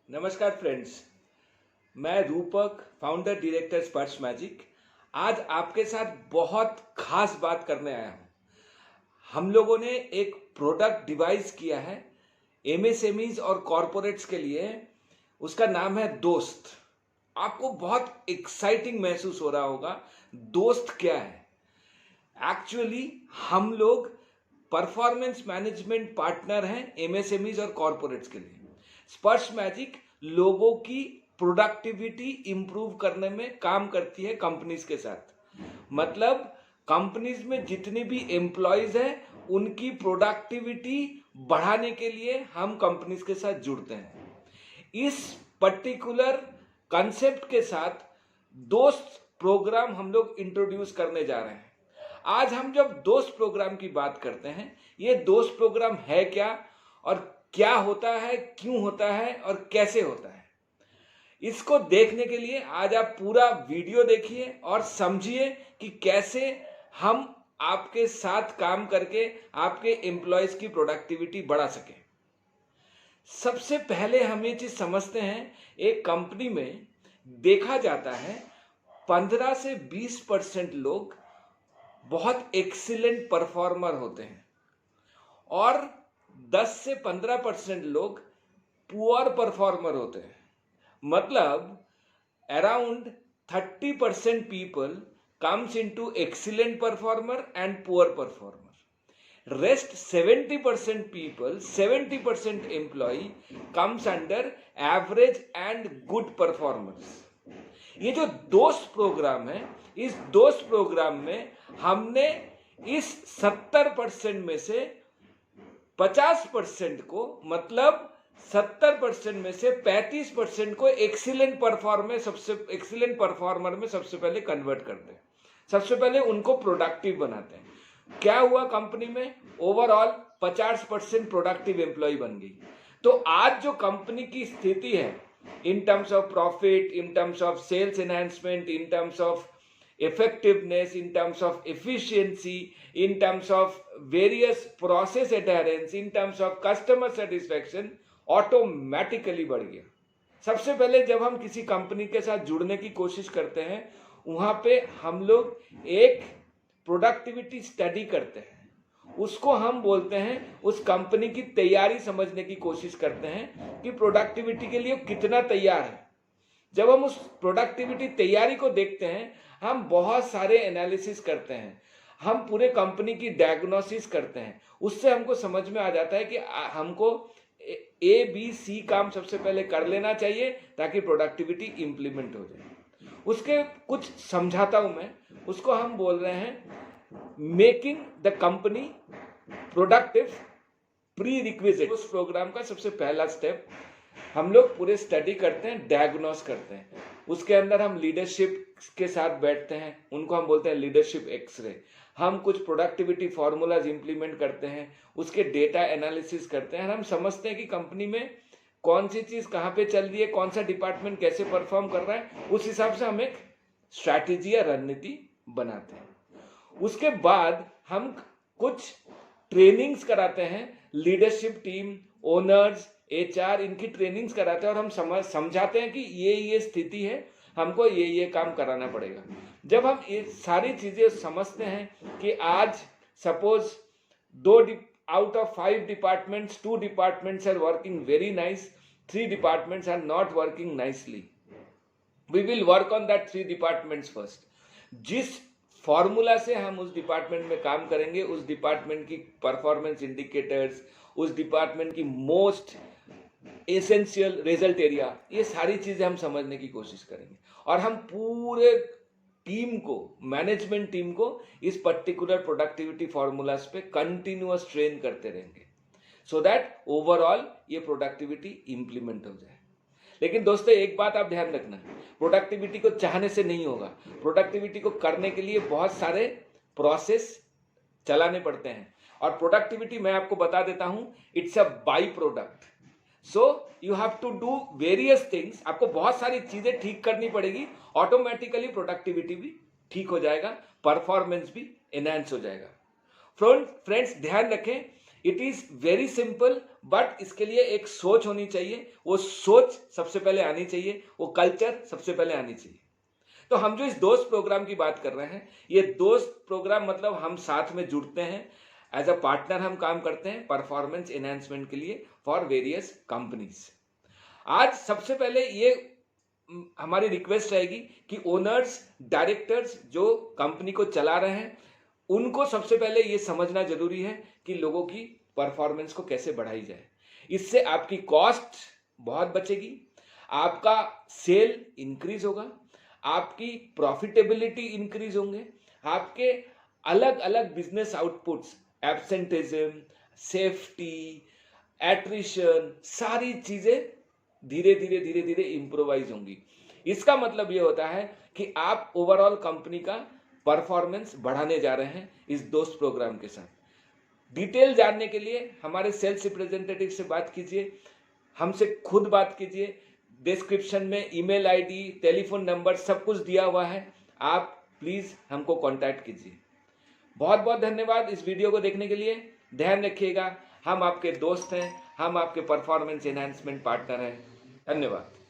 नमस्कार फ्रेंड्स। मैं रूपक, फाउंडर डायरेक्टर स्पर्श मैजिक, आज आपके साथ बहुत खास बात करने आया हूँ। हम लोगों ने एक प्रोडक्ट डिवाइस किया है एमएसएमईज और कॉरपोरेट्स के लिए। उसका नाम है दोस्त। आपको बहुत एक्साइटिंग महसूस हो रहा होगा। दोस्त क्या है? एक्चुअली हम लोग परफॉर्मेंस मैनेजमेंट पार्टनर हैं एमएसएमईज और कॉरपोरेट्स के लिए। स्पर्श मैजिक लोगों की प्रोडक्टिविटी इंप्रूव करने में काम करती है कंपनीज के साथ। मतलब कंपनीज में जितने भी एम्प्लॉयज हैं उनकी प्रोडक्टिविटी बढ़ाने के लिए हम कंपनीज के साथ जुड़ते हैं। इस पर्टिकुलर कंसेप्ट के साथ दोस्त प्रोग्राम हम लोग इंट्रोड्यूस करने जा रहे हैं। आज हम जब दोस्त प्रोग्राम की बात करते हैं, ये दोस्त प्रोग्राम है क्या और क्या होता है, क्यों होता है और कैसे होता है, इसको देखने के लिए आज आप पूरा वीडियो देखिए और समझिए कि कैसे हम आपके साथ काम करके आपके एम्प्लॉयज की प्रोडक्टिविटी बढ़ा सके। सबसे पहले हम ये चीज समझते हैं, एक कंपनी में देखा जाता है 15 से 20% लोग बहुत एक्सीलेंट परफॉर्मर होते हैं और 10 से 15% लोग पुअर परफॉर्मर होते हैं। मतलब around 30% people comes into excellent performer and poor performer. Rest 70% people, 70% employ comes under average and good performers. ये जो दोस्त प्रोग्राम है, इस दोस्त प्रोग्राम में हमने इस 70% में से 50% को, मतलब 70% में से 35% को एक्सीलेंट परफॉर्मर में सबसे पहले कन्वर्ट करते हैं। सबसे पहले उनको प्रोडक्टिव बनाते हैं। क्या हुआ कंपनी में? ओवरऑल 50% प्रोडक्टिव एम्प्लॉय बन गई। तो आज जो कंपनी की स्थिति है, in terms of profit, in terms of sales enhancement, in terms of effectiveness, in terms of efficiency, in terms of various process adherence, in terms of customer satisfaction, automatically बढ़ गया। सबसे पहले जब हम किसी कंपनी के साथ जुड़ने की कोशिश करते हैं, वहां पे हम लोग एक प्रोडक्टिविटी स्टडी करते हैं। उसको हम बोलते हैं, उस कंपनी की तैयारी समझने की कोशिश करते हैं कि प्रोडक्टिविटी के लिए कितना तैयार है। जब हम उस प्रोडक्टिविटी तैयारी को देखते हैं, हम बहुत सारे एनालिसिस करते हैं, हम पूरे कंपनी की डायग्नोसिस करते हैं। उससे हमको समझ में आ जाता है कि हमको ABC काम सबसे पहले कर लेना चाहिए ताकि प्रोडक्टिविटी इंप्लीमेंट हो जाए। उसके कुछ समझाता हूं मैं। उसको हम बोल रहे हैं making the company productive pre requisite. उस प्रोग्राम का सबसे पहला स्टेप हम लोग पूरे स्टडी करते हैं, डायग्नोस करते हैं। उसके अंदर हम लीडरशिप के साथ बैठते हैं, उनको हम बोलते हैं लीडरशिप एक्सरे। हम कुछ प्रोडक्टिविटी फॉर्मूलाज इंप्लीमेंट करते हैं, उसके डेटा एनालिसिस करते हैं। हम समझते हैं कि कंपनी में कौन सी चीज कहाँ पे चल रही है, कौन सा डिपार्टमेंट कैसे परफॉर्म कर रहा है। उस हिसाब से हम एक स्ट्रैटेजी या रणनीति बनाते हैं। उसके बाद हम कुछ ट्रेनिंग्स कराते हैं, लीडरशिप टीम, ओनर्स, HR, इनकी ट्रेनिंग्स कराते हैं और हम समझाते हैं कि ये स्थिति है, हमको ये काम कराना पड़ेगा। जब हम ये सारी चीजें समझते हैं कि आज suppose 2 out of 5 departments, 2 departments are working very nice, 3 departments are not working nicely, we will work on that 3 departments first. जिस फॉर्मूला से हम उस डिपार्टमेंट में काम करेंगे, उस डिपार्टमेंट की परफॉर्मेंस इंडिकेटर्स, उस डिपार्टमेंट की मोस्ट एसेंशियल रिजल्ट एरिया, ये सारी चीजें हम समझने की कोशिश करेंगे और हम पूरे टीम को, मैनेजमेंट टीम को इस पर्टिकुलर प्रोडक्टिविटी फॉर्मूलाज पे कंटिन्यूअस ट्रेन करते रहेंगे सो दैट ओवरऑल ये प्रोडक्टिविटी इंप्लीमेंट हो जाए। लेकिन दोस्तों एक बात आप ध्यान रखना, प्रोडक्टिविटी को चाहने से नहीं होगा। प्रोडक्टिविटी को करने के लिए बहुत सारे प्रोसेस चलाने पड़ते हैं और प्रोडक्टिविटी मैं आपको बता देता हूं, it's a by product. So you have to do various things. आपको बहुत सारी चीजें ठीक करनी पड़ेगी, ऑटोमेटिकली प्रोडक्टिविटी भी ठीक हो जाएगा, परफॉर्मेंस भी एनहांस हो जाएगा। फ्रेंड्स ध्यान रखें, it is very simple, but इसके लिए एक सोच होनी चाहिए, वो सोच सबसे पहले आनी चाहिए, वो कल्चर सबसे पहले आनी चाहिए। तो हम जो इस दोस्त प्रोग्राम की बात कर रहे हैं, ये दोस्त प्रोग्राम मतलब हम साथ में जुड़ते हैं, एज अ पार्टनर हम काम करते हैं परफॉर्मेंस एनहांसमेंट के लिए फॉर वेरियस कंपनीज। आज सबसे पहले ये हमारी रिक्वेस्ट रहेगी कि ओनर्स, डायरेक्टर्स जो कंपनी को चला रहे हैं, उनको सबसे पहले ये समझना जरूरी है कि लोगों की परफॉर्मेंस को कैसे बढ़ाई जाए। इससे आपकी कॉस्ट बहुत बचेगी, आपका सेल इंक्रीज होगा, आपकी प्रॉफिटेबिलिटी इंक्रीज होंगे, आपके अलग अलग बिजनेस आउटपुट्स, एब्सेंटेजिज्म, सेफ्टी, एट्रिशन, सारी चीजें धीरे धीरे धीरे धीरे इंप्रोवाइज होंगी। इसका मतलब ये होता है कि आप ओवरऑल कंपनी का परफॉर्मेंस बढ़ाने जा रहे हैं इस दोस्त प्रोग्राम के साथ। डिटेल जानने के लिए हमारे सेल्स रिप्रेजेंटेटिव से बात कीजिए, हमसे खुद बात कीजिए। डिस्क्रिप्शन में ईमेल आईडी, टेलीफोन नंबर सब कुछ दिया हुआ है, आप प्लीज हमको कांटेक्ट कीजिए। बहुत बहुत धन्यवाद इस वीडियो को देखने के लिए। ध्यान रखिएगा, हम आपके दोस्त हैं, हम आपके परफॉर्मेंस एनहांसमेंट पार्टनर हैं। धन्यवाद।